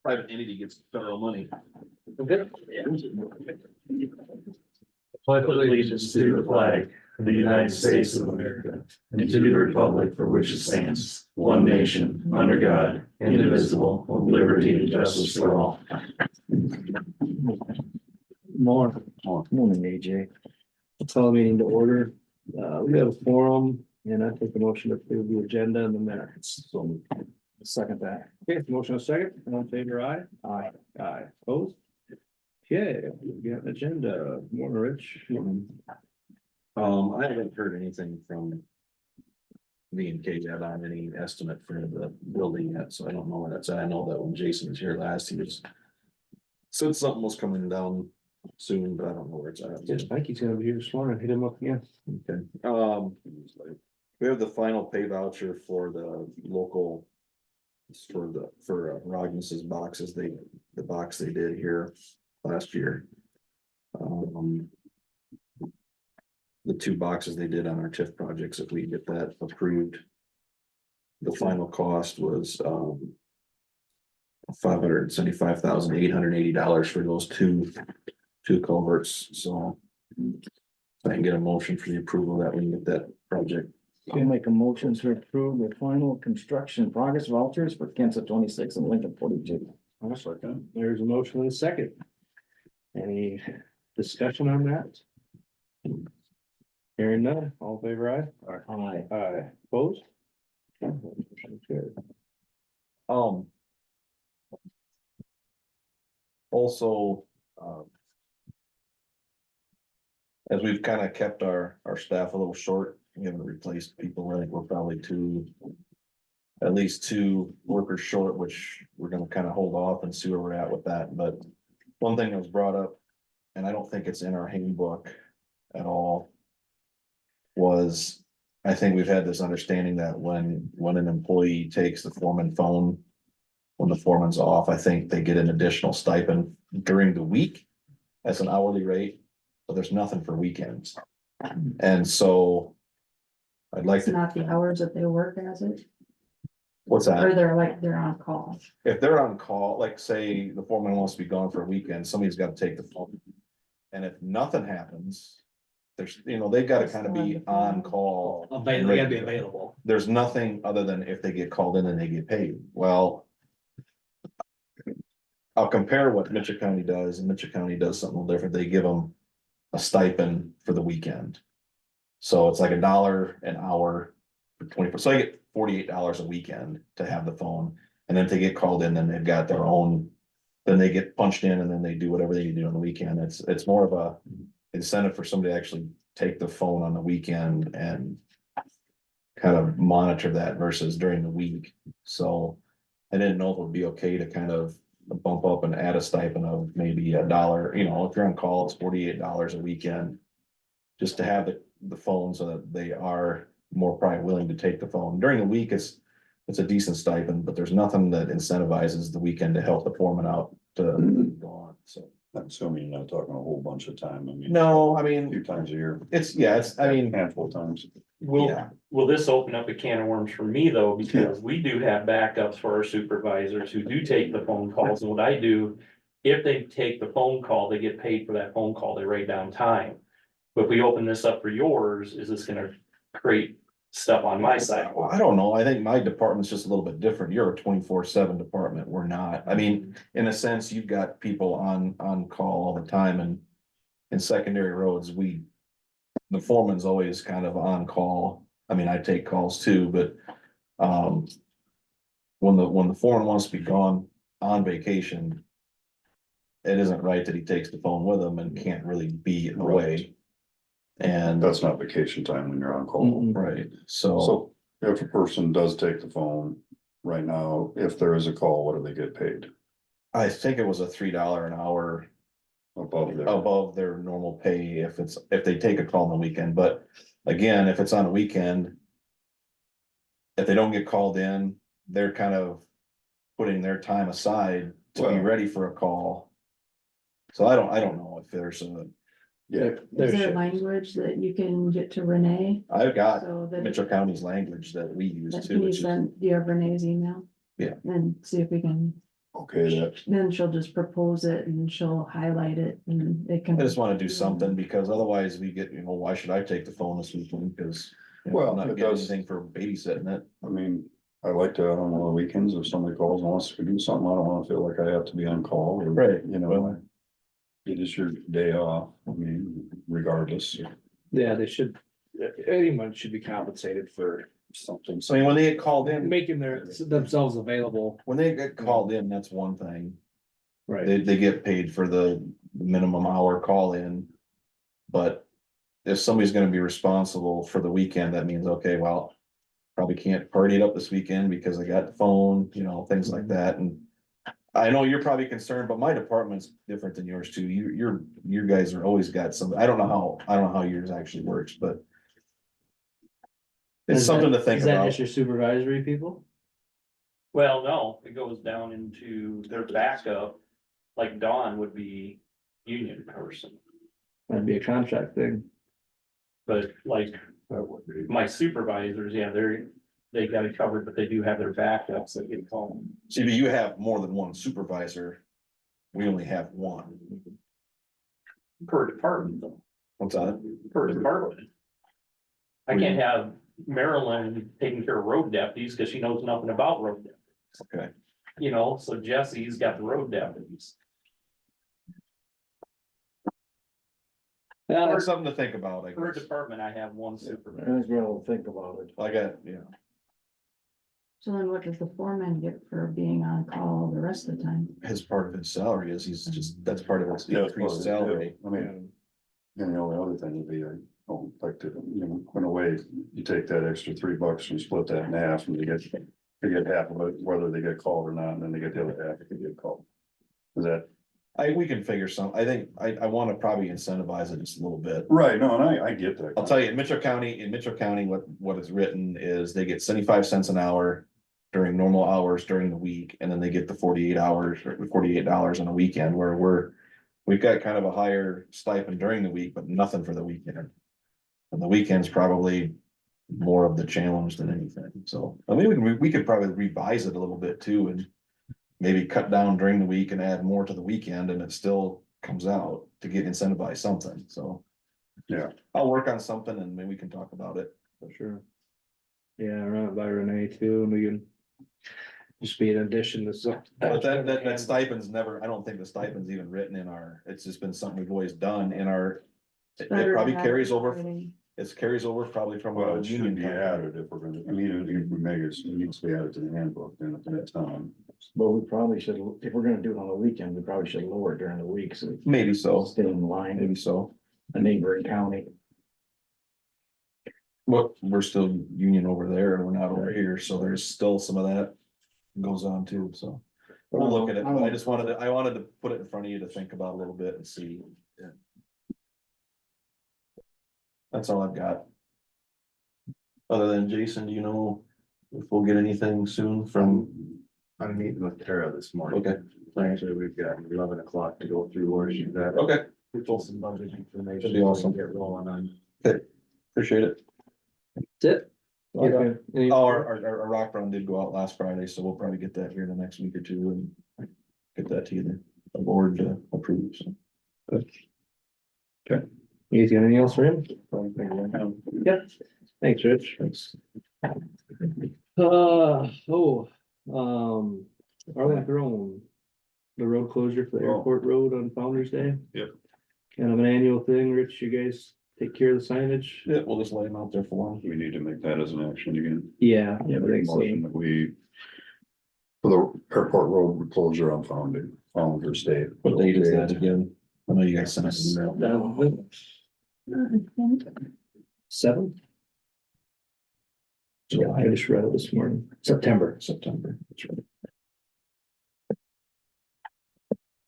private entity gets federal money. Pledge allegiance to the flag of the United States of America and to the republic for which it stands, one nation, under God, indivisible, with liberty and justice for all. Morning, AJ. I'll call the meeting to order. We have a forum and I take the motion to approve the agenda and the minutes. So second that. Okay, motion a second. All in favor, aye? Aye. Aye. Opposed? Okay, we got an agenda. Morning, Rich. I haven't heard anything from me and Kate yet on any estimate for the building yet, so I don't know where that's at. I know that when Jason was here last, he was said something was coming down soon, but I don't know where it's at. Just think he's gonna be here this morning. Hit him up again. Okay, we have the final pay voucher for the local. For Rognus's boxes, the box they did here last year. The two boxes they did on our TIF projects, if we get that approved. The final cost was $575,880 for those two culverts, so. If I can get a motion for the approval that we can get that project. I'll make a motion to approve the final construction progress vouchers for Kansas 26 and Lincoln 42. There's a motion and a second. Any discussion on that? Hearing none, all in favor, aye? Aye. Aye. Opposed? Motion carried. Also, as we've kind of kept our staff a little short, we haven't replaced people. I think we're probably at least two workers short, which we're gonna kind of hold off and see where we're at with that. But one thing that was brought up, and I don't think it's in our handbook at all, was I think we've had this understanding that when an employee takes the foreman phone, when the foreman's off, I think they get an additional stipend during the week as an hourly rate, but there's nothing for weekends. And so I'd like It's to, not the hours that they work as it, what's that? or they're on call. If they're on call, like say the foreman wants to be gone for a weekend, somebody's got to take the phone. And if nothing happens, there's, they've got to kind of be on call. They gotta be available. There's nothing other than if they get called in and they get paid. Well, I'll compare what Mitchell County does, and Mitchell County does something a little different. They give them a stipend for the weekend. So it's like $1 an hour for 24. So I get $48 a weekend to have the phone. And then if they get called in, then they've got their own, then they get punched in and then they do whatever they need to do on the weekend. It's more of a incentive for somebody to actually take the phone on the weekend and kind of monitor that versus during the week. So I didn't know if it would be okay to kind of bump up and add a stipend of maybe $1, if you're on call, it's $48 a weekend. Just to have the phone so that they are more probably willing to take the phone. During the week, it's a decent stipend, but there's nothing that incentivizes the weekend to help the foreman out to go on, so. I'm assuming you're not talking a whole bunch of time. I mean. No, I A mean, few times a year. handful of times. Will this open up a can of worms for me though, because we do have backups for our supervisors who do take the phone calls, and what I do. If they take the phone call, they get paid for that phone call, they write down time. But if we open this up for yours, is this gonna create stuff on my side? Well, I don't know. I think my department's just a little bit different. You're a 24/7 department. We're not. I mean, in a sense, you've got people on call all the time, and in secondary roads, the foreman's always kind of on call. I mean, I take calls too, but when the foreman wants to be gone on vacation, it isn't right that he takes the phone with him and can't really be away. And That's not vacation time when you're on call. right, so So if a person does take the phone right now, if there is a call, what do they get paid? I think it was a $3 an hour above their normal pay if they take a call on the weekend. But again, if it's on a weekend, if they don't get called in, they're kind of putting their time aside to be ready for a call. So I don't know if there's Is there language that you can get to Renee? I've got So that, Mitchell County's language that we use that too, can you which is, send, do you have Renee's email? Yeah. And see if we can okay that. Then she'll just propose it and she'll highlight it and it can. I just wanna do something, because otherwise we get, why should I take the phone this weekend, because. Well, I'm not it getting does- anything for babysitting it. I mean, I like to, on the weekends, if somebody calls and wants to do something, I don't wanna feel like I have to be on call. Or, Right. You know, it is your day off, I mean, regardless. Yeah, they should, anyone should be compensated for Something. So I mean, when they get called in, making themselves available. when they get called in, that's one thing. Right. They get paid for the minimum hour call in. But if somebody's gonna be responsible for the weekend, that means, okay, well. Probably can't party it up this weekend because I got the phone, things like that, and. I know you're probably concerned, but my department's different than yours too. You guys are always got some, I don't know how yours actually works, but. It's Is something that- to think Is that about. just your supervisory people? Well, no, it goes down into their backup, like Dawn would be union person, That'd be a contract thing. but like my supervisors, yeah, they got it covered, but they do have their backups that get called. See, but you have more than one supervisor. We only have one. Per department though, What's that? per department. I can't have Marilyn taking care of road deputies because she knows nothing about road deputies, Okay, so Jesse's got the road deputies. Yeah, that's something to think about, I Per guess. department, I have one supervisor. Might as well think about it. I got, So then what does the foreman get for being on call the rest of the time? his part of his salary is he's just, that's part of his Yeah, it's part of increased his salary. deal. I mean, and the only other thing would be, like to, in a way, you take that extra $3 and split that in half and they get half of it, whether they get called or not, and then they get the other half if they get called. Is that? We can figure I think, I wanna probably incentivize it just a little bit. Right, no, and I get that. I'll tell you, in Mitchell County, what is written is they get 75 cents an hour. During normal hours during the week, and then they get the 48 hours or $48 on a weekend, where we've got kind of a higher stipend during the week, but nothing for the weekend. And the weekend's probably more of the challenge than anything, so, I mean, we could probably revise it a little bit too, and. Maybe cut down during the week and add more to the weekend, and it still comes out to get incentivized something, so. Yeah. I'll work on something and maybe we can talk about it. for sure. Yeah, run it by Renee too, and we can. Just be an addition to some. But that stipend's never, I don't think the stipend's even written in it's just been something we've always done in our. It Better to probably have carries it over, already. it carries over probably from Well, our it should union. be contract. added if we're gonna, I mean, if we make it, it needs to be added to the handbook then at that time. But we probably should, if we're gonna do it on the weekend, we probably should lower it during the week, so. Maybe so, Stay in line maybe with so. a neighboring county. Well, we're still union over there, and we're not over here, so there's still some of that goes on too, so. We'll look at it, but I wanted to put it in front of you to think about a little bit and see. Yeah. That's all I've got. Other than Jason, do you know if we'll get anything soon from, I'm meeting with Tara this morning. okay, Actually, we've got 11 o'clock to go through where she's at. okay, We pull some budget information. That'd be awesome. Get rolling on. appreciate it. That's it. Okay. Any- Oh, our rock run did go out last Friday, so we'll probably get that here in the next week or two and get that to you, the board to approve, so. You got anything else for him? Yeah, thanks, Rich. Thanks. Arlington Road. The road closure for the airport road on Founder's Day. Yep. Kind of an annual thing, Rich, you guys take care of the signage? Yeah, we'll just lay them out there for them. We need to make that as an action again. Yeah, I Make a think so. motion that we. For the airport road closure on Founder's Day. What date is that again? I know you guys sent us an email. 7? Yeah, I just read it this morning. September. That's right.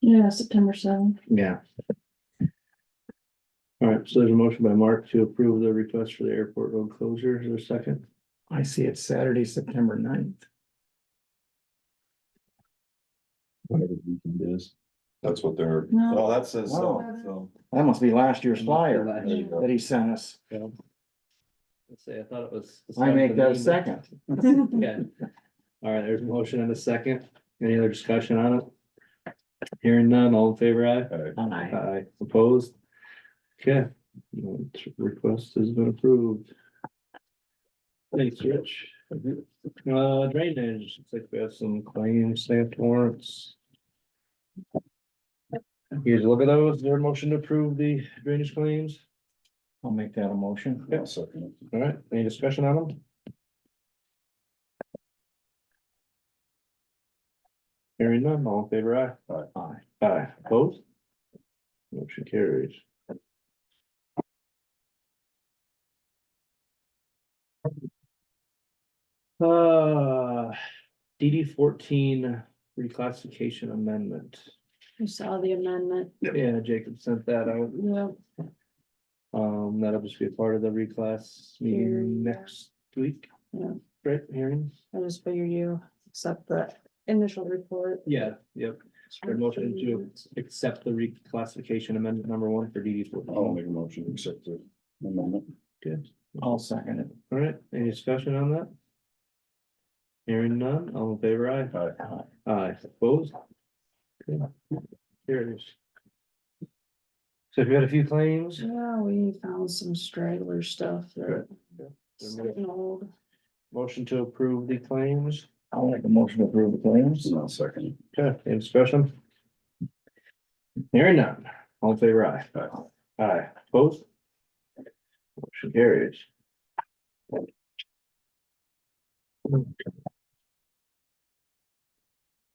Yeah, September 7th. Yeah. All right, so there's a motion by Mark to approve the request for the airport road closure. Is there a second? I see it's Saturday, September 9th. Whatever the weekend is. That's what they're, No, Oh, that says so, Wow. so. That must be last year's flyer Last year. that he sent us. Let's say, I thought it was. I make that a second. Yeah. All right, there's a motion and a second. Any other discussion on it? Hearing none, all in favor, aye? Aye. Aye, opposed? Okay, request has been approved. Thanks, Rich. Drainage, looks like we have some claims, stamped warrants. Here's a look at those, is there a motion to approve the drainage claims? I'll make that a motion. Yeah. All right, any discussion on them? Hearing none, all in favor, aye? Aye. Aye, opposed? Motion carries. DD 14 reclassification amendment. I saw the amendment. Yeah, Jacob sent that out. Yep. That'll just be a part of the reclass meeting Hearing. next week. Yeah. Right, hearing? I just figured you accept the initial report. Yeah, yep. Their motion to accept the reclassification amendment number 1 for DD 14. make a motion to accept the amendment. Good. I'll second it. All right, any discussion on that? Hearing none, all in favor, aye? Aye. Aye, opposed? Good. Here it is. So we've got a few claims. Yeah, we found some straggler stuff that. Good. Getting old. Motion to approve the claims. I'll make a motion to approve the claims. No, second. Okay, any discussion? Hearing none, all in favor, aye? Aye, opposed? Motion carries.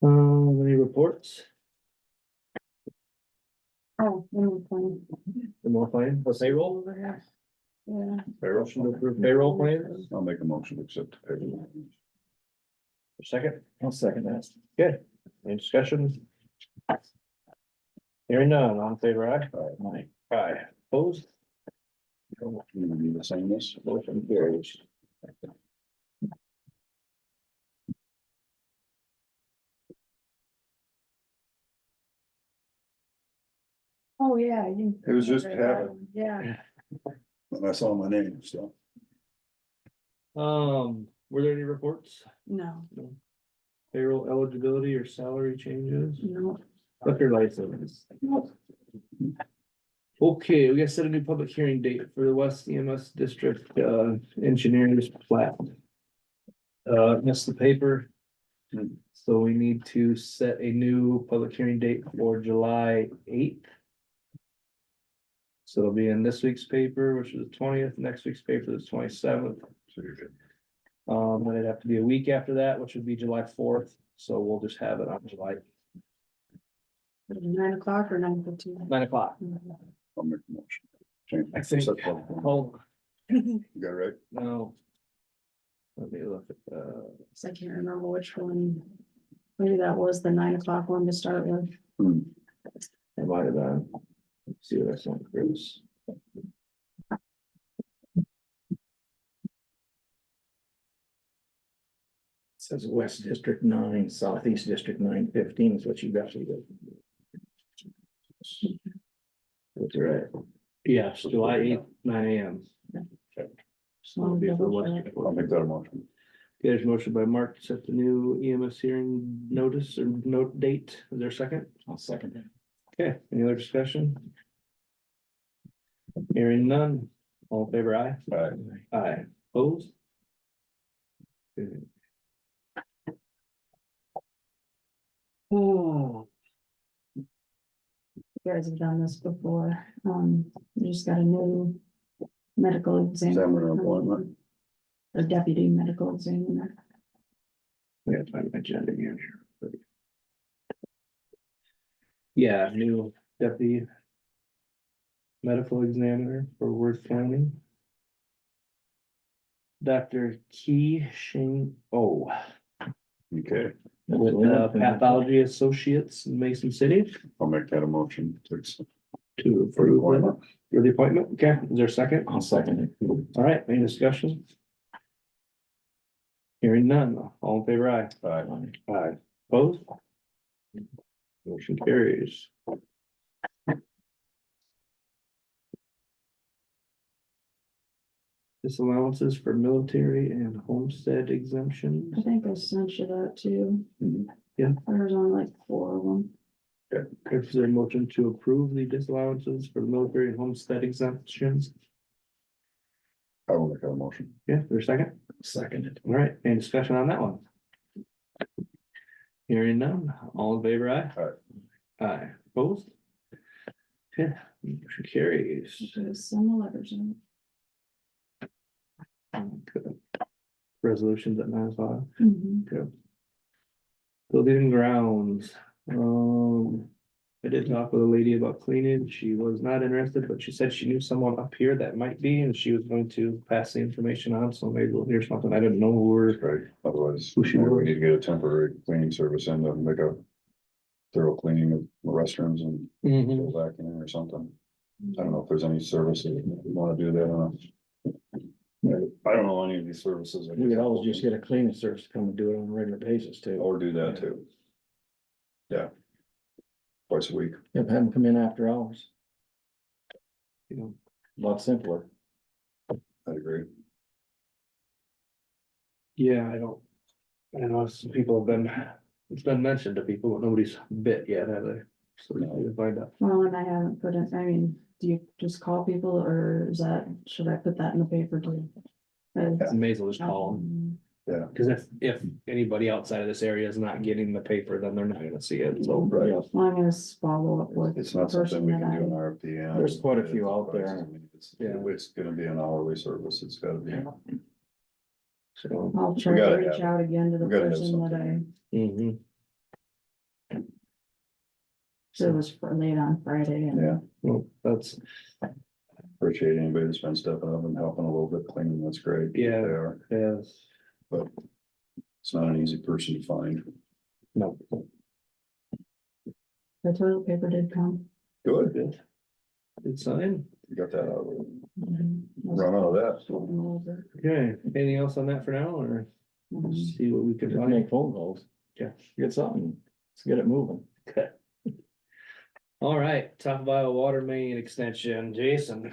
Any reports? Oh, one more thing. The more claim, the payroll? Over here. Yeah. Payroll, should approve payroll claims. I'll make a motion to accept the payroll. Second, I'll second that. okay, any discussion? Hearing none, all in favor, aye? Aye. Aye, opposed? You need to sign this? Motion carries. Oh, yeah. you- It was just habit. Yeah. And I saw my name, so. Were there any reports? No, Payroll eligibility or salary changes? no. Liquor license. Okay, we gotta set a new public hearing date for the West EMS District, engineers plat. Missed the paper. So we need to set a new public hearing date for July 8th. So it'll be in this week's paper, which is the 20th, next week's paper is 27th. So you're good. Then it'd have to be a week after that, which would be July 4th, so we'll just have it on July 9 o'clock or 9:15? 9 o'clock. I'll make the motion. Change. I think- Accept public hearing. Oh, You got it right? no. Let me look at, So I can't remember which one. Maybe that was the 9 o'clock one to start with. it might have been. Let's see what I sent Chris. Says West District 9, Southeast District 915 is what you got to do. That's right. Yes, July 8th, 9 AM. So it'll be for West- I'll make that a motion. There's a motion by Mark to set the new EMS hearing notice or note date. Is there a second? I'll second it. Okay, any other discussion? Hearing none, all in favor, aye? Aye, opposed? Good. Oh. You guys have done this before. You just got a new medical Examiner examiner. appointment. A deputy medical examiner. We gotta find my agenda again here. Yeah, new deputy medical examiner for Worth County. Dr. Key Shing O Okay, with Pathology Associates in Mason City I'll make that a motion to accept. to approve for the appointment. Okay, is there a second? I'll second it. All right, any discussion? Hearing none, all in favor, aye? Aye, opposed? Motion carries. Disallowances for military and homestead exemptions. I think I sent you that too. There's only like 4 of them. Is there a motion to approve the disallowances for the military and homestead exemptions? I will make a motion. Yeah, there's a second? Seconded. All right, any discussion on that one? Hearing none, all in favor, aye? Aye. Aye, opposed? Yeah, motion carries. There's some letters in Good. Resolutions at 9:05. it. Mhm. Building and grounds, I did talk with a lady about cleaning, she was not interested, but she said she knew someone up here that might be, and she was going to pass the information on, so maybe we'll hear something, I didn't know who were. Right, otherwise, Who she maybe we was. need to get a temporary cleaning service in to make a thorough cleaning of the restrooms and go back in or something. I don't know if there's any services we wanna do that on. I don't know any of these services. We could always just get a cleaning service to come and do it on a regular basis too. Or do that too. Yeah. Twice a week. Have them come in after hours, You know, a lot simpler. I agree. yeah, I know some people have been, it's been mentioned to people, but nobody's bit yet, have they? So we need to find out. Well, and I haven't put in, I mean, do you just call people or is that, should I put that in the paper too? 'Cause, May as well just call them, cause if anybody outside of this area is not getting the paper, then they're not gonna see it, so. Right. Well, I'm gonna follow up with. It's the not something person we that can do I- an RFP on. There's quite a few out there. I mean, it's gonna be an hourly service, it's gotta be. So. I'll try We to gotta reach have it. out again to the We gotta have person that something. Mhm. so it was for late on Friday and. Yeah, Well, that's, appreciate anybody that's been stepping up and helping a little bit cleaning, that's great. Yeah. They are, yes, but it's not an easy person to find. no. The toilet paper did come. Good, Good. Good sign. you got that out, Mhm. run out of that. Sorting over. Okay, anything else on that for now, or Mhm. see what we can Just find? make phone calls. Yeah. Get something, let's get it moving. Okay. All right, top of Iowa water main extension, Jason.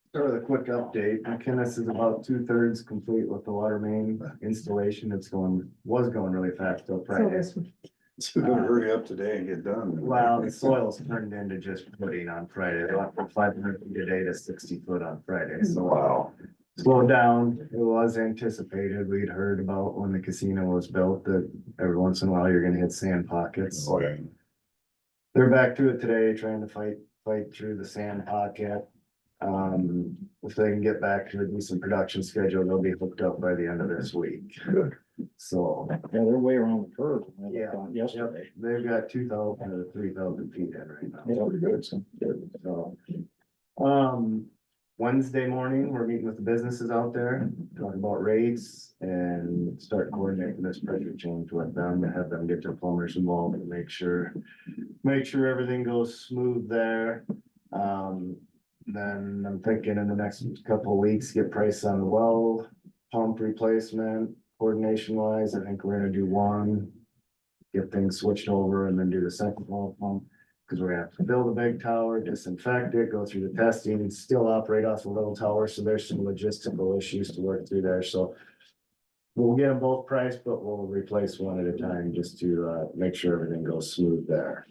Start with a quick update. McKinnis is about 2/3 complete with the water main installation. Was going really fast till So Friday. this, So we gotta hurry up today and get done. Well, the soil's turned into just footing on Friday. They went from 500 feet a day to 60 foot on Friday, so. Wow. Slowed down. It was anticipated. We'd heard about when the casino was built that every once in a while you're gonna hit sand pockets. Oh, yeah. They're back to it today, trying to fight through the sand pocket. If they can get back to a decent production schedule, they'll be hooked up by the end of this week. Good. So, Yeah, they're way around the curve. I looked Yeah. on Yesterday. they've got 2,000 to 3,000 feet in right now. Yeah. Pretty good. So, Wednesday morning, we're meeting with the businesses out there, talking about rates and start coordinating this pressure change with them, and have them get their plumbers involved and make sure everything goes smooth there. Then I'm thinking in the next couple of weeks, get price on the well pump replacement, coordination wise, I think we're gonna do one. Get things switched over and then do the second well pump. Cause we're gonna have to build a big tower, disinfect it, go through the testing, and still operate off a little tower, so there's some logistical issues to work through there, so. We'll get them both priced, but we'll replace one at a time just to make sure everything goes smooth there.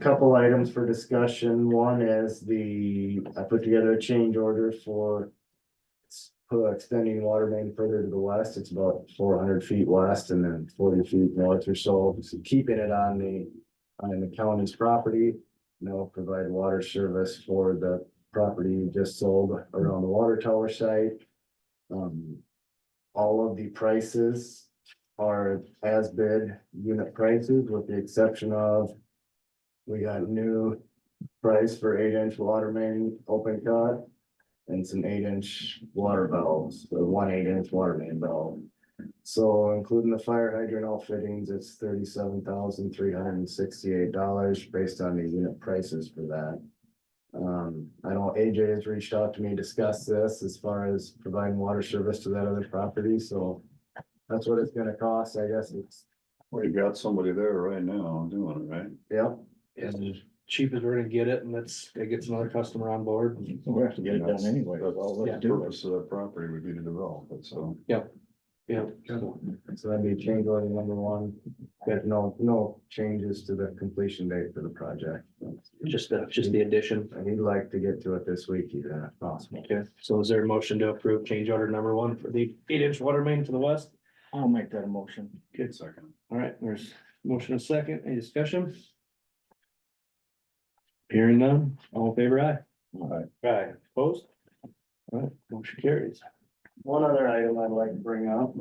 Couple items for discussion. One is I put together a change order for. Extending water main further to the west. It's about 400 feet west and then 40 feet north or so. So keeping it on the county's property. And they'll provide water service for the property you just sold around the water tower site. All of the prices are as bid unit prices with the exception of. We got new price for 8-inch water main open cut. And some 8-inch water valves, or 1 8-inch water main valve. So including the fire hydrant, all fittings, it's $37,368 based on the unit prices for that. I know AJ has reached out to me, discuss this as far as providing water service to that other property, so. That's what it's gonna cost, I guess it's, Well, you got somebody there right now doing it, right? yep. As cheap as we're gonna get it, and it gets another customer on board. We have to get it done anyway. Well, The let's do it. purpose of that property would be to develop it, so. Yep. Yeah. So that'd be change order number one. Got no changes to the completion date for the project. Just the addition. And he'd like to get to it this week, even if possible. Okay, so is there a motion to approve change order number one for the 8-inch water main to the west? I'll make that a motion. Good. Second. All right, there's motion and second, any discussion? Hearing none, all in favor, aye? Aye, opposed? All right, motion carries. One other item I'd like to bring up.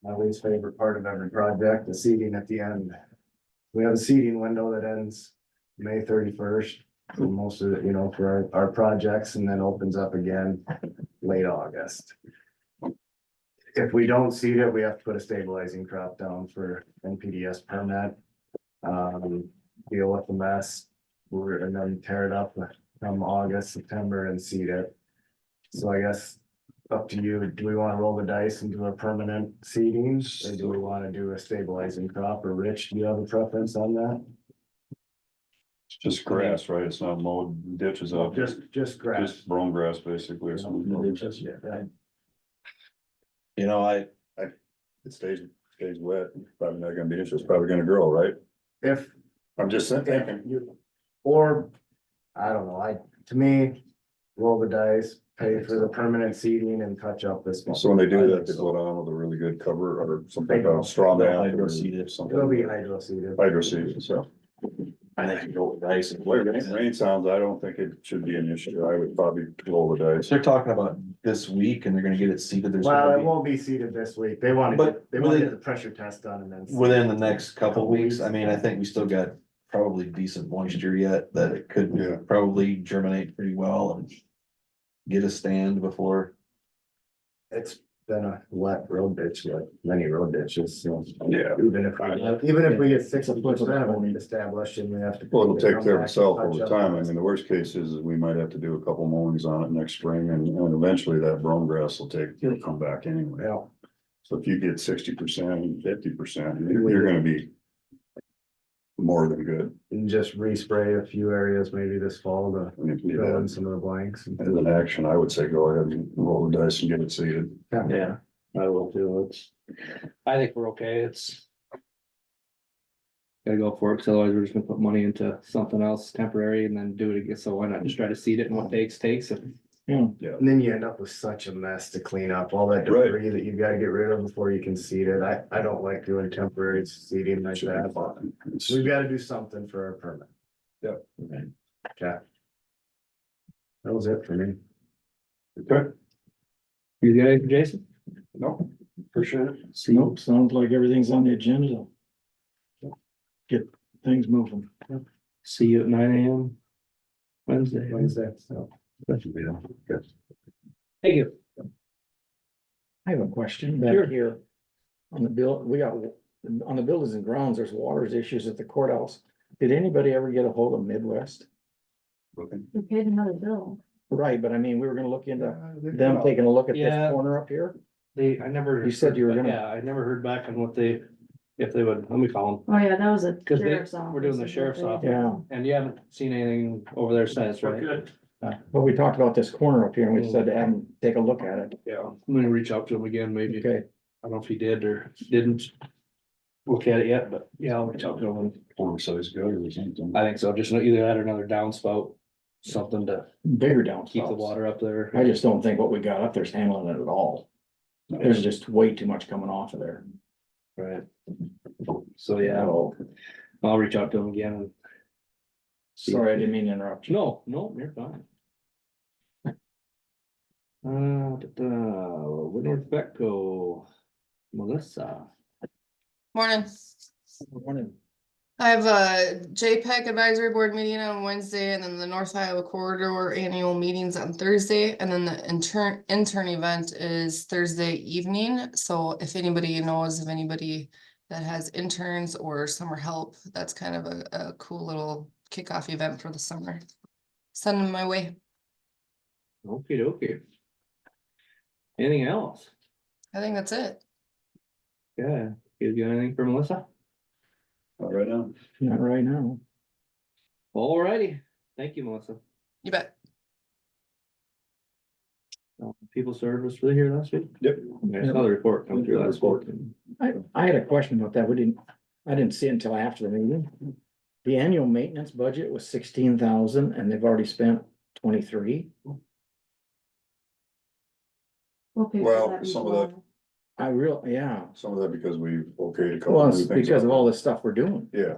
My least favorite part of every project, the seating at the end. We have a seating window that ends May 31st. For most of it, for our projects, and then opens up again late August. If we don't seat it, we have to put a stabilizing crop down for NPDS permit. Deal with the mess, and then tear it up come August, September and seat it. So I guess up to you, do we want to roll the dice and do a permanent seating, or do we want to do a stabilizing crop? Or Rich, do you have a preference on that? It's just grass, right? It's not mowed ditches up. Just grass. Just brome grass basically or something. Yeah. You know, It stays wet, probably not gonna be, it's just probably gonna grow, right? If I'm just saying. Or, I don't know, to me, roll the dice, pay for the permanent seating and touch up this. So when they do that, they go down with a really good cover or something, like a straw mat. Hydro or seeded. something. It'll be hydro seeded. Hydro seeded, so. I think you go with dice and Rain sounds, I don't think it should be an issue. I would probably roll the dice. they're talking about this week and they're gonna get it seeded. There's Well, gonna it be won't be seated this week. They want to But get within- the pressure test done and then. seed within the it. next couple weeks. I mean, I think we still got probably decent moisture yet that it could Yeah. probably germinate pretty well and get a stand before. It's been a wet road ditch, like many road ditches, so. Yeah. Even if we get 60% of it established and we have to. Well, it'll take come care of back and itself touch over up time. the I rest. mean, the worst case is we might have to do a couple mowings on it next spring and eventually that brome grass it'll come back anyway. Yeah. So if you get 60%, 50%, you're gonna be more than good. And just respray a few areas maybe this fall to And if you fill in need some of the blanks. that as an action, I would say go ahead and roll the dice and get it seeded. Yeah, I will too, I think we're okay, gotta go for it, 'cause otherwise we're just gonna put money into something else temporary and then do it again, so why not just try to seed it and what takes, and And then you end up with such a mess to clean up, all that Right. debris that you gotta get rid of before you can seed it. I don't like doing temporary seeding like Should be that. fine. It's- We've gotta do something for our permit. Yep. Okay. That was it for me. Okay, you got anything, Jason? no, for sure. Nope, sounds like everything's on the agenda. Get things moving. See you at 9 AM Wednesday. Wednesday, so. That should be done. Good. Thank you. I have a question Sure. back here. On the bill, on the buildings and grounds, there's waters issues at the courthouse. Did anybody ever get a hold of Midwest? Looking. We paid another bill. Right, but I mean, we were gonna look into them taking a look at this Yeah. corner up here. I never. You said you were gonna- Yeah, I never heard back on if they would, let me call them, Oh, yeah, that was a 'Cause sheriff's office. we're doing the sheriff's office. Yeah, and you haven't seen anything over there since, We're right? good. but we talked about this corner up here and we said to have them take a look at it. Yeah, I'm gonna reach out to him again, maybe, I Okay, don't know if he did or didn't look at it yet, but yeah, I'll reach out to him, and Oversized gutter or something. I think so, just either that or another downspout, something to bigger down. keep the water up there. I just don't think what we got up there's handling it at all. There's just way too much coming off of there. Right. So, yeah, I'll reach out to him again and. see. Sorry, I didn't mean to interrupt you. No, you're fine. Woodward Becko, Melissa. Morning. Morning. I have a JPEG advisory board meeting on Wednesday and then the North Iowa Corridor annual meetings on Thursday. And then the intern event is Thursday evening. So if anybody knows of anybody that has interns or summer help, that's kind of a cool little kickoff event for the summer. Send them my way. Okay. Anything else? I think that's it. Yeah, you got anything for Melissa? Not right now. Not right now. Alrighty, thank you, Melissa. You bet. People service, were they here last week? Yep. Okay, I saw the report come through last week. I had a question about that. I didn't see it until after the meeting. The annual maintenance budget was 16,000 and they've already spent 23. We'll pay for Well, that some of that- before. Yeah, Some of that because we've okayed a couple. well, new it's things because out of all there. the stuff we're doing, Yeah,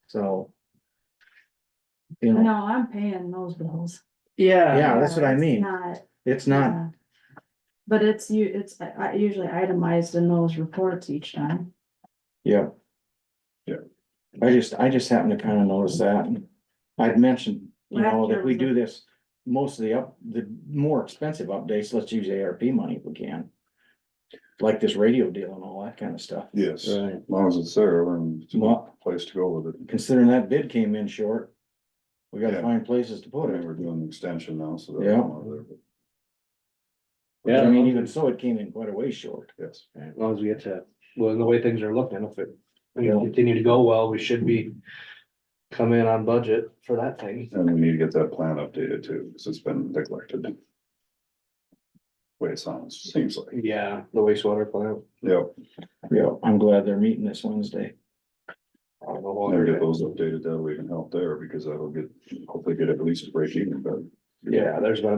so. You know, No, I'm paying those bills. yeah, that's what I It's mean. not- It's not, yeah. But it's usually itemized in those reports each time. yeah. Yeah. I just happened to kind of notice that. I'd mentioned, Last that year if we was a- do this, most of the more expensive updates, let's use ARP money if we can. Like this radio deal and all that kind of stuff. yes, Right. as long as it's there, and it's a Well, place to go with it. considering that bid came in short, we gotta Yeah. find places to put And it. we're doing an extension now, so. that'll Yeah. come out of there, but But I mean, even so, it came in quite a way short. Yes, As long as we get to, well, the way things are looking, if it, continue to go well, we should be. Come in on budget for that thing. and we need to get that plan updated too, because it's been neglected. Way it sounds, seems like, Yeah, the wastewater plant. yep, Yeah, I'm glad they're meeting this Wednesday. never get those updated, that way can help there, because that'll get, hopefully get at least a break even, but. Yeah, there's been a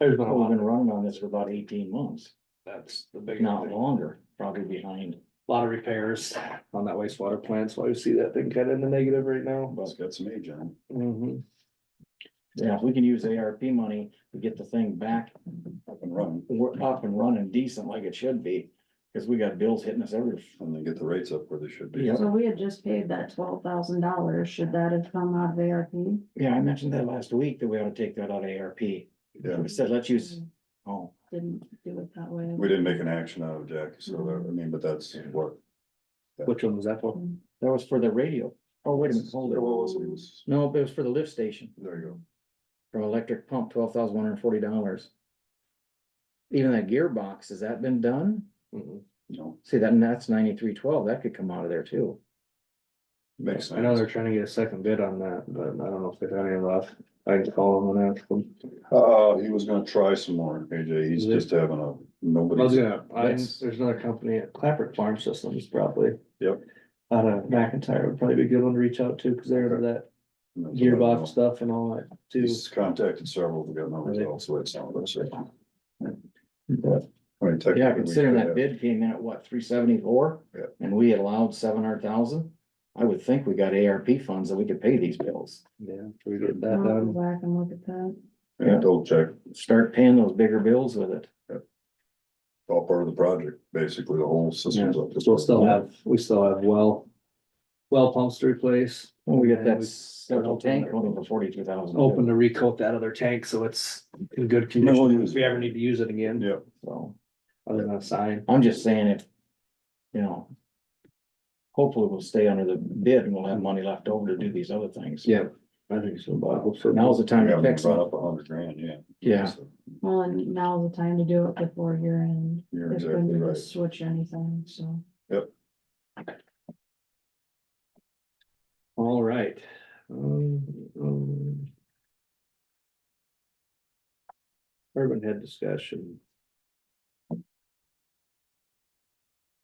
We've lot, been running on this for about 18 months, that's the big, not thing. longer, probably behind. Lot of repairs on that wastewater plant, so I see that thing kind of in the negative right now, It's but. got some age on Mhm. Yeah, if we can use ARP money to get the thing back, it, up and running, we're up and running decent like it should be. Cause we got bills hitting us every, and then get the rates up where they should be. Yeah. So we had just paid that $12,000. Should that have come out of ARP? yeah, I mentioned that last week that we ought to take that out of ARP. Yeah, We said, let's use, oh, Didn't do it that way. we didn't make an action out of it, Jackie, so that, I mean, but that's what. Which one was that for? that was for the radio. Oh, wait a minute, hold What it. was it? It was- No, it was for the lift station. There you go. From electric pump, $12,140. Even that gearbox, has that been done? Mhm. No, See, that's 9312, that could come out of there too. makes I know they're sense. trying to get a second bid on that, but I don't know if they've got any left. I can call them and ask them. He was gonna try some more, AJ, he's Is it? just having I was nobody's. there's another company at Clapper Farm Systems probably. Yep. Out of McIntyre would probably be a good one to reach out to, cause they're into that gearbox stuff and all that too. He's contacted several, we got no Are they- results, so it's not, let's say. But, I mean, technically, yeah, we considering could that have- bid came in at what, 374? Yeah. And we had allowed 700,000, I would think we got ARP funds that we could pay these bills. Yeah, so we get that I'll go done. back and look at that. Yeah, double check, Start paying those bigger bills with it. all part of the project, basically, the whole Yeah, system's up. so we still have well pumps to replace. Well, we got And that we central open tank it- going for 42,000. Open to recoat that other tank, so it's in good condition if we ever need to use it again, Yeah, So, other than a sign. I'm just saying if, you know. Hopefully we'll stay under the bid and we'll have money left over to do these other things. Yeah, I think so, but I hope so. Now's the time we to haven't fix brought them. up $100,000, yeah. Yeah. So, Well, and now's the time to do it before year end. You're If we exactly need to right. switch anything, so. All right. Urban head discussion.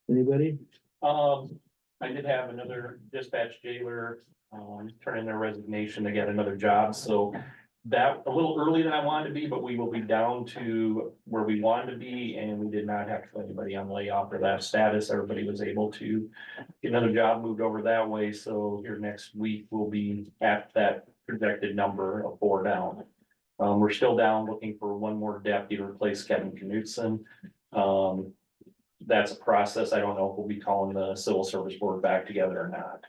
Anybody? I did have another dispatch jailer, turn in their resignation, they got another job, so. That a little early than I wanted to be, but we will be down to where we wanted to be, and we did not have to put anybody on layoff or that status, everybody was able to. Get another job moved over that way, so here next week we'll be at that projected number of 4 down. We're still down looking for one more deputy to replace Kevin Knutson. That's a process, I don't know if we'll be calling the civil service board back together or not.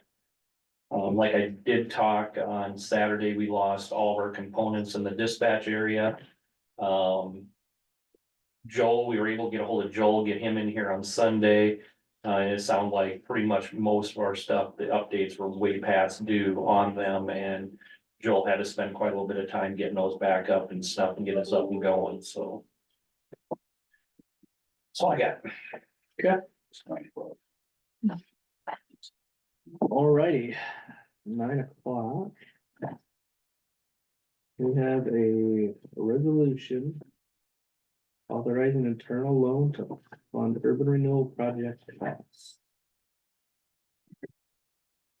Like I did talk on Saturday, we lost all of our components in the dispatch area. Joel, we were able to get a hold of Joel, get him in here on Sunday. And it sounded like pretty much most of our stuff, the updates were way past due on them, and Joel had to spend quite a little bit of time getting those back up and stuff and get us up and going, so. That's all I got. it's fine. Alrighty, 9:00. We have a resolution authorizing internal loan to fund urban renewal project costs.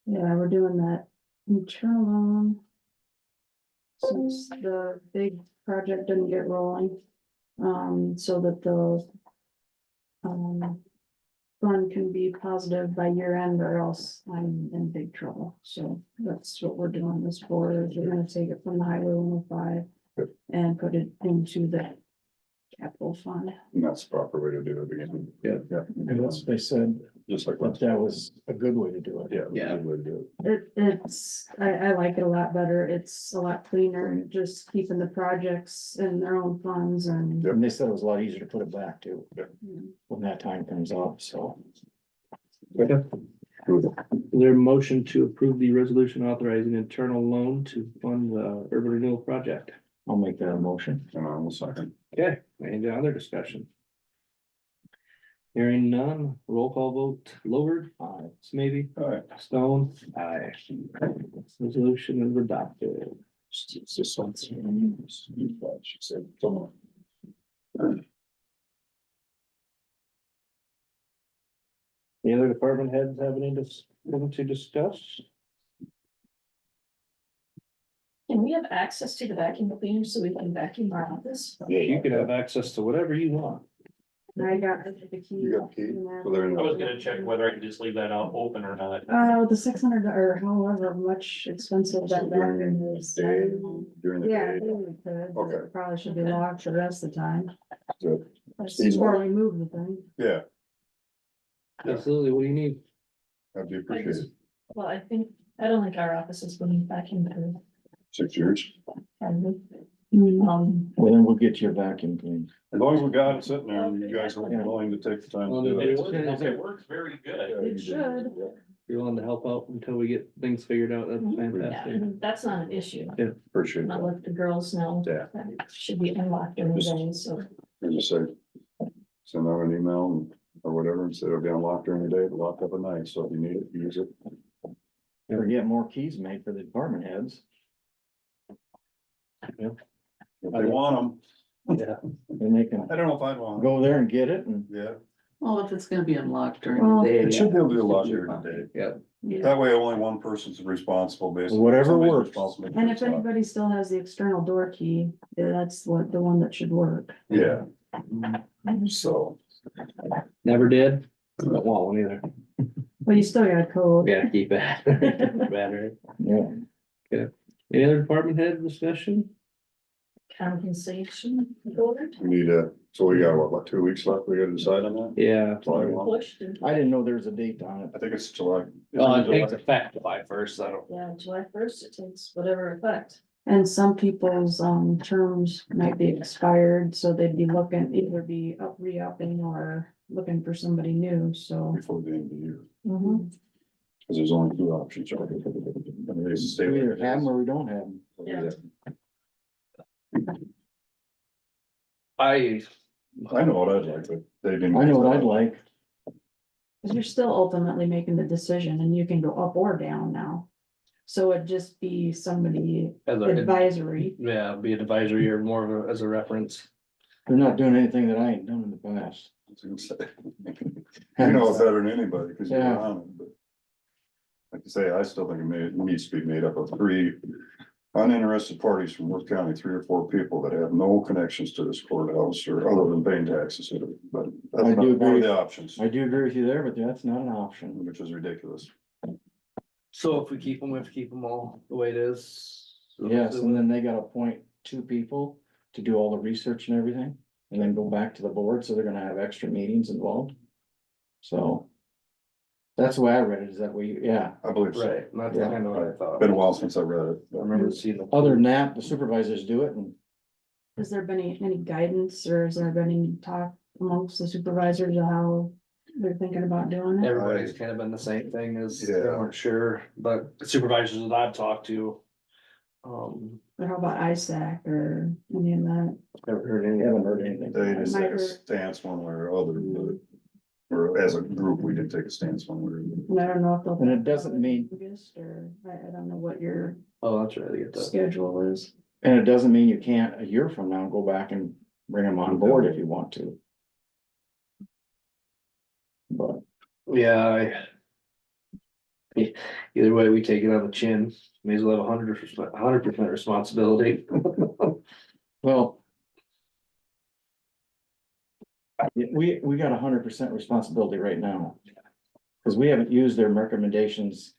Yeah, we're doing that internal loan. Since the big project didn't get rolling, so that the fund can be positive by year end or else I'm in big trouble. So that's what we're doing this for, is we're gonna take it from the highway 105 and put it into the capital fund. And that's the proper way to do it again. Yeah. And that's what they said, Just like. that that was a good way to do it. Yeah. Good way to do I like it a lot better. It's a lot cleaner, just keeping the projects in their own funds and. Yep. And they said it was a lot easier to put it back too. Yep. When that time comes up, so. it. Is there a motion to approve the resolution authorizing internal loan to fund the urban renewal project? I'll make that a motion. And I will second. Okay, any other discussion? Hearing none, roll call vote, Loward, aye, maybe, All right. Stone, aye. Resolution is adopted. It's just something. She said, someone. The other department heads have anything to discuss? Can we have access to the vacuum cleaner so we can vacuum our office? Yeah, you can have access to whatever you want. I got the key. You got the key? So they're in I was gonna check whether I could just leave that out open or not. The 600 or however much expensive that vacuum is. During the Yeah, day. we could, but Okay. it probably should be locked the rest of the time. Good. Before we move the thing. Yeah, Absolutely, what do you need? that'd be appreciated. Well, I don't think our office is going vacuum for, 6 years. Well, then we'll get your vacuum cleaned. As long as we got it sitting there and you guys are willing to take the time to do it. It works very good. Yeah, It you do. should. Yeah. You're willing to help out until we get things figured out, that's yeah, fantastic. and that's not an issue. Appreciate I'll that. let the girls know. Yeah. That it should be unlocked during the day, so. And just say, send out an email or whatever, and say it'll be unlocked during the day, but locked up at night, so if you need it, use it. Or get more keys made for the department heads. If they want Yeah. And they can them. I don't know if I'd want them. go there and get it and. Yeah, Well, if it's gonna be unlocked during Well, the day. it should be able to be locked during the day. Yeah. That way only one person's responsible, basically. Whatever Somebody's works. responsible for And the if lock. anybody still has the external door key, that's the one that should work. Yeah. So, Never did, don't want one either. But you still got a code. Yeah, keep it. Better. Yeah. Okay, any other department head discussion? Compensation board we need so we got what, about 2 weeks left? We gotta decide on that? Yeah. July 1? pushed and, I didn't know there was a date on it. I think it's July. effect July 1st, I don't. yeah, July 1st, it takes whatever effect. And some people's terms might be expired, so they'd be looking, either be re-upping or looking for somebody new, so. Before the end of the year, Mhm. because there's only 2 options, right? I mean, it's a state- We either have them or we don't have them. Yeah. I know what I'd like, but they didn't. I know what I'd like. Cause you're still ultimately making the decision and you can go up or down now. So it'd just be somebody As advisory. yeah, be an advisory or more of a, as a reference. They're not doing anything that I ain't done in the past. You know it better than anybody, because you're Yeah. on it, but. Like I say, I still think it needs to be made up of 3 uninterested parties from Worth County, 3 or 4 people that have no connections to this courthouse or other than paying taxes, but that's I not do one of agree. the options, I do agree with you there, but that's not an option. which is ridiculous. So if we keep them, we have to keep them all the way it is. Yes, and then they gotta appoint 2 people to do all the research and everything, and then go back to the board, so they're gonna have extra meetings involved. So. That's the way I read it, is that I believe so. Right, and that's Yeah. kind of what I thought. Been a while since I read it. I remember seeing the. other than that, the supervisors do it, and Has there been any guidance or has there been any talk amongst the supervisors of how they're thinking about doing it? Everybody's kind of been the same thing as, they Yeah. weren't sure, but the supervisors that I've talked to. Or how about ISAC or any of that? Haven't heard any. haven't heard anything. They just Might take a hurt. stance one way or other, but, or as a group, we did take a stance one way or other. And I don't know if they'll. And it doesn't mean- August, or I don't know what your Oh, that's right, I get that. schedule is. And it doesn't mean you can't, a year from now, go back and bring them on board if you want to. But Yeah, either way, we take it on the chin, may as well have 100% responsibility. well. We got 100% responsibility right now. Cause we haven't used their recommendations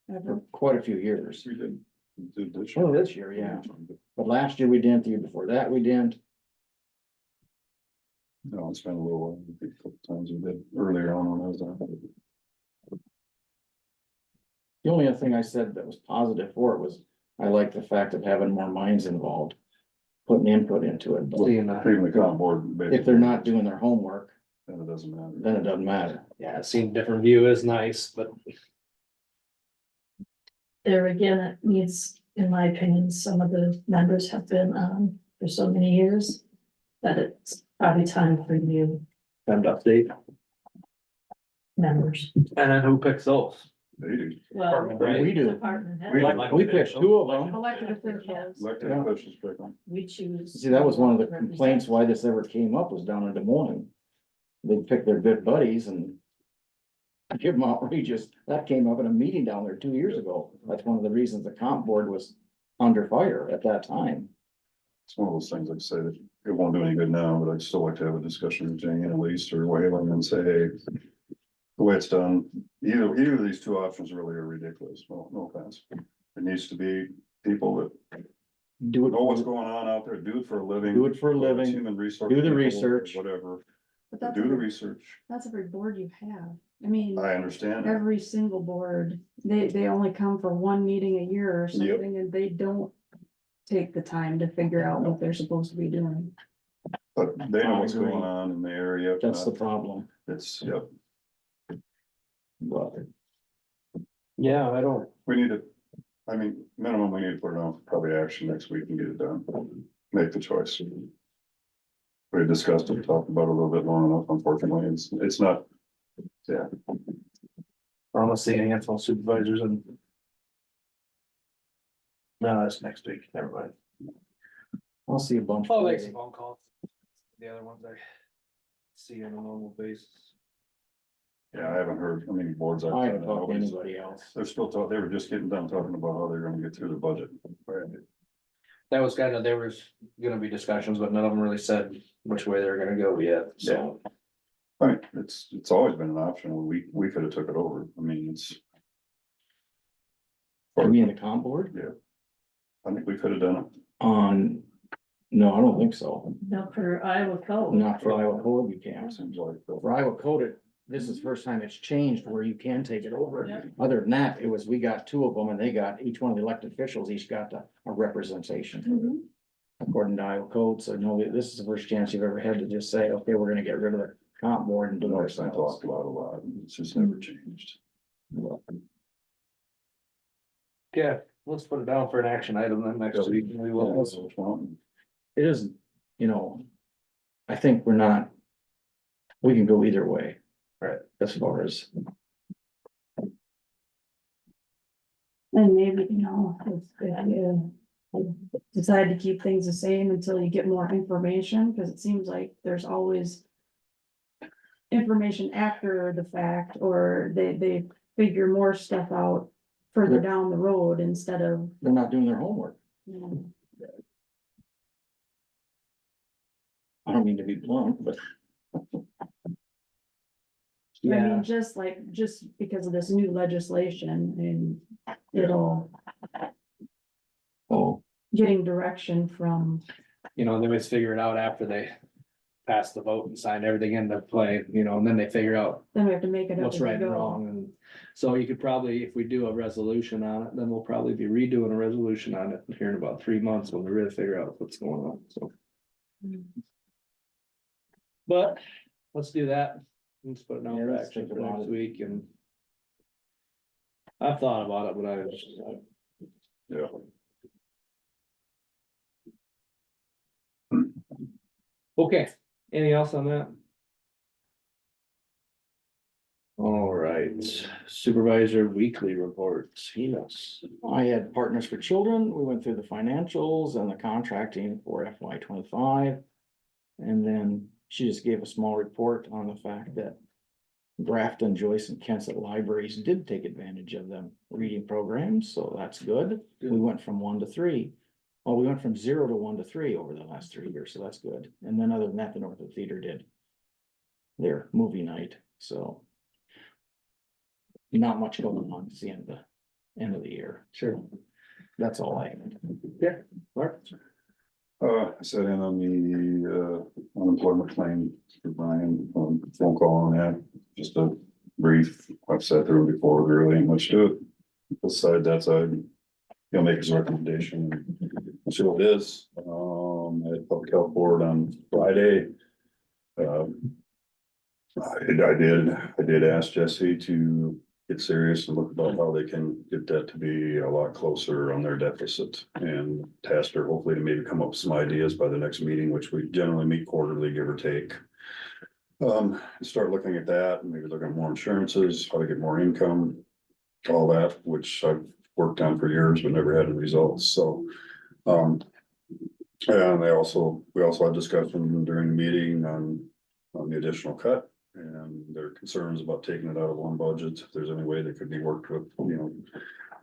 for quite a few years. We did this Oh, year. this year, yeah. But last year we didn't, the year before that we didn't. No, it's been a little while. I think a couple times we did earlier on when I was on. The only other thing I said that was positive for it was, I like the fact of having more minds involved. Putting input into it, but Seeing, Even the comp board. if they're not doing their homework, Then it doesn't matter. then it doesn't matter. yeah, seeing different view is nice, but There again, it needs, in my opinion, some of the members have been on for so many years. That it's probably time for new time to update. members. And then who picks those? They do. Well, We do. department head. We picked two of them. Elected officials. Elected Yeah. officials pick them. We choose. See, that was one of the complaints why this ever came up was down in Des Moines. They picked their good buddies and give them outrageous, that came up in a meeting down there 2 years ago. That's one of the reasons the comp board was under fire at that time. It's one of those things, like I say, that it won't do any good now, but I'd still like to have a discussion with Jane at least, or Wayland, and say, hey, the way it's done, either of these two options really are ridiculous. Well, no offense. It needs to be people that Do know what's it, going on out there, do it for a living. do it for a whether it's living, Human resource. do the people or research. Whatever, But that's do the every, research. that's every board you have. I mean, I understand. that. every single board, they only come for one meeting a year or Yep. something, and they don't take the time to figure out what they're supposed to be doing. But they know what's I agree. going on in the area. if That's the not, problem. It's, yep, But Yeah, I don't. we need to, I mean, minimum, we need to put it on probably action next week and get it done. Make the choice. We discussed it, talked about it a little bit long enough, unfortunately, it's not, yeah, I'm gonna see a handful of supervisors and. No, that's next week, never mind. I'll see a bunch. Oh, for make you. some phone calls. The other ones I see on a normal basis. yeah, I haven't heard, how many boards I've. I haven't done, talked to nobody's- anybody else. They're still talking, they were just getting done talking about how they're gonna get through the budget. That was kind of, there was gonna be discussions, but none of them really said which way they're gonna go yet, so. I mean, it's always been an option, we could have took it over, I mean, it's. You mean the comp board? I think we could have done it. On, no, I don't think so. No, for Iowa code. Not for Iowa code, you can't. Seems like, For Iowa code, this is the first time it's changed where you can take it over. Yeah. Other than that, it was, we got two of them and they got, each one of the elected officials, each got a representation. Mhm. According to Iowa code, so no, this is the first chance you've ever had to just say, okay, we're gonna get rid of the comp board and do it no, it's been ourselves. talked about a lot, and it's just never changed. Yeah, let's put it down for an action item then next week, and we will. It isn't, you know, I think we're not, we can go either way. Right. As far as, And maybe, if you decide to keep things the same until you get more information, because it seems like there's always information after the fact, or they figure more stuff out further down the road instead of, they're not doing their homework. you know. I don't mean to be blunt, but I Yeah, mean, just because of this new legislation and it'll, oh, getting direction from, you know, they always figure it out after they pass the vote and sign everything into play, you know, and then they figure out then we have to make it up what's as we right and go. wrong, and so you could probably, if we do a resolution on it, then we'll probably be redoing a resolution on it here in about 3 months when we really figure out what's going on, so. But, let's do that, let's put it down Yeah, for let's action think for about next it. week, and. I've thought about it, but I just, Yeah. okay, anything else on that? All right, supervisor weekly reports, Enos. I had Partners for Children. We went through the financials and the contracting for FY 25. And then she just gave a small report on the fact that Grafton, Joyce and Kensett libraries did take advantage of them reading programs, so that's good. We went from 1 to 3. Well, we went from 0 to 1 to 3 over the last 3 years, so that's good. And then other than that, the Northwood Theater did their movie night, so. Not much going on, it's the end of the year. Sure. That's all I had. Yeah, Mark? I sat in on the unemployment claim for Brian, phone call on that, just a brief, I've sat there before, there really ain't much to it. Besides that side, he'll make his recommendation, and see what it is, at Public Health Board on Friday. I did ask Jesse to get serious and look about how they can get that to be a lot closer on their deficit, and task her hopefully to maybe come up with some ideas by the next meeting, which we generally meet quarterly, give or take. Start looking at that and maybe look at more insurances, how to get more income, all that, which I've worked on for years, but never had any results, so. And we also had discussion during the meeting on the additional cut. And their concerns about taking it out of one budget, if there's any way that could be worked with,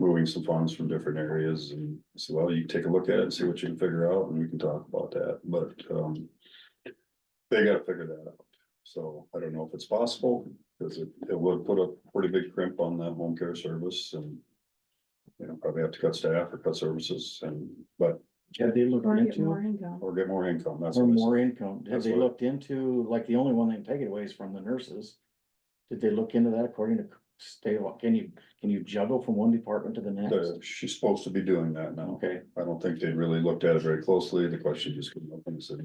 moving some funds from different areas, and so, well, you take a look at it and see what you can figure out, and we can talk about that, but, they gotta figure that out. So I don't know if it's possible, because it would put a pretty big crimp on the home care service, and probably have to cut staff or cut services, but, Have they looked Or get into, more income. or get more income, that's. or what I more said. income? Have That's they what- looked into, like, the only one they can take it away is from the nurses? Did they look into that according to state law? Can you juggle from one department to the next? She's supposed to be doing that now. Okay, I don't think they really looked at it very closely. The question just came up and said,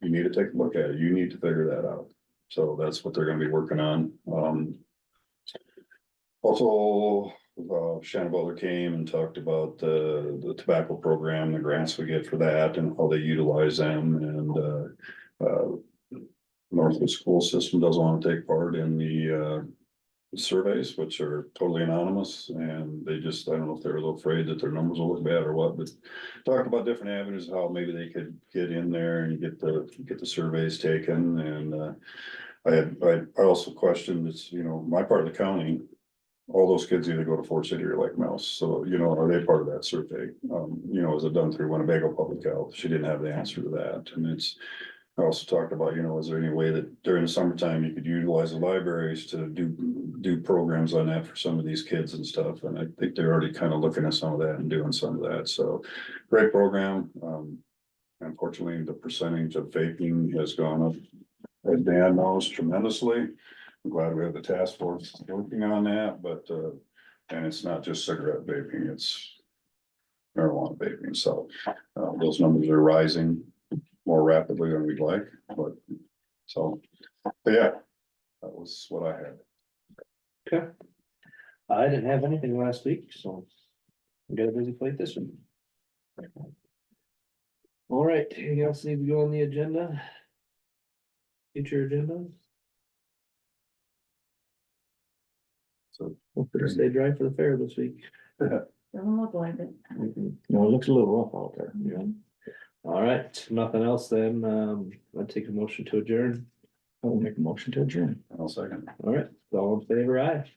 you need to take a look at it. You need to figure that out. So that's what they're gonna be working on. Also, Shannon Butler came and talked about the tobacco program, the grants we get for that and how they utilize them, and Northwood School System doesn't want to take part in the surveys, which are totally anonymous, and they just, I don't know if they're a little afraid that their numbers will look bad or what, but talked about different avenues, how maybe they could get in there and get the surveys taken, and I also questioned this, my part of the county, all those kids either go to Fort City or Lake Mouse, so, are they part of that survey? Is it done through Winnebago Public Health? She didn't have the answer to that, and I also talked about, is there any way that during the summertime you could utilize the libraries to do programs on that for some of these kids and stuff, and I think they're already kind of looking at some of that and doing some of that, so great program. Unfortunately, the percentage of vaping has gone up, as Dan knows, tremendously. I'm glad we have the task force working on that, but, and it's not just cigarette vaping, it's marijuana vaping, so, those numbers are rising more rapidly than we'd like, but, but yeah, that was what I had. Okay. I didn't have anything last week, so I got a busy plate this week. All right, anything else need to go on the agenda? Future agenda? So, Hopefully to stay dry for the fair this week. Doesn't look like it. no, it looks a little rough out there. Yeah. All right, nothing else then, I'd take a motion to adjourn. I will make a motion to adjourn. I'll second. All right, all in favor, aye?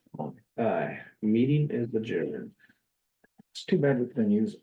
Aye, meeting is adjourned. It's too bad we couldn't use